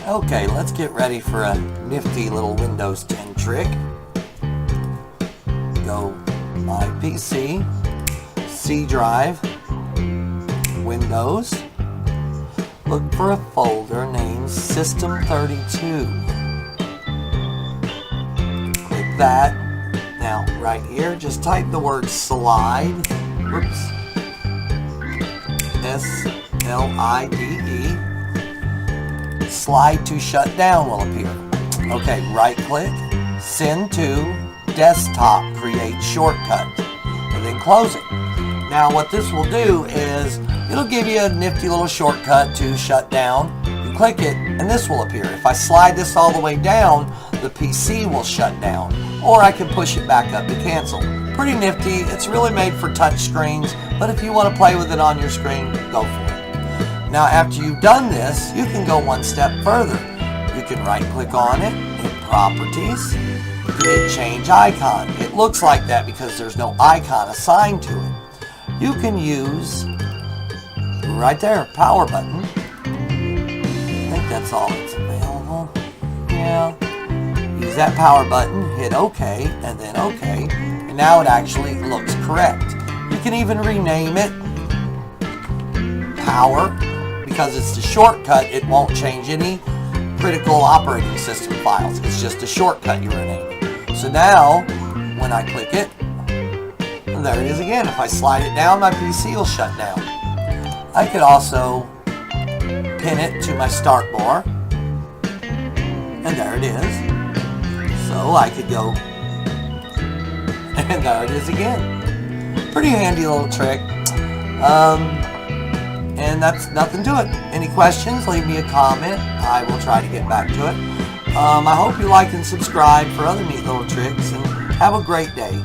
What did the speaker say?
Okay, let's get ready for a nifty little Windows 10 trick. Go My PC, C drive, Windows. Look for a folder named System32. Click that. Now, right here, just type the word slide. Whoops. S-L-I-D-E. Slide to shutdown will appear. Okay, right click, send to, desktop, create shortcut, and then close it. Now what this will do is, it'll give you a nifty little shortcut to shut down. You click it, and this will appear. If I slide this all the way down, the PC will shut down. Or I can push it back up to cancel. Pretty nifty. It's really made for touch screens, but if you want to play with it on your screen, go for it. Now after you've done this, you can go one step further. You can right click on it, hit properties, you can hit change icon. It looks like that because there's no icon assigned to it. You can use, right there, power button. I think that's all that's available. Yeah. Use that power button, hit OK, and then OK. And now it actually looks correct. You can even rename it power. Because it's the shortcut, it won't change any critical operating system files. It's just a shortcut you're renaming. So now, when I click it, and there it is again. If I slide it down, my PC will shut down. I could also pin it to my start bar, and there it is. So I could go, and there it is again. Pretty handy little trick. And that's nothing to it. Any questions, leave me a comment. I will try to get back to it. I hope you like and subscribe for other neat little tricks, and have a great day.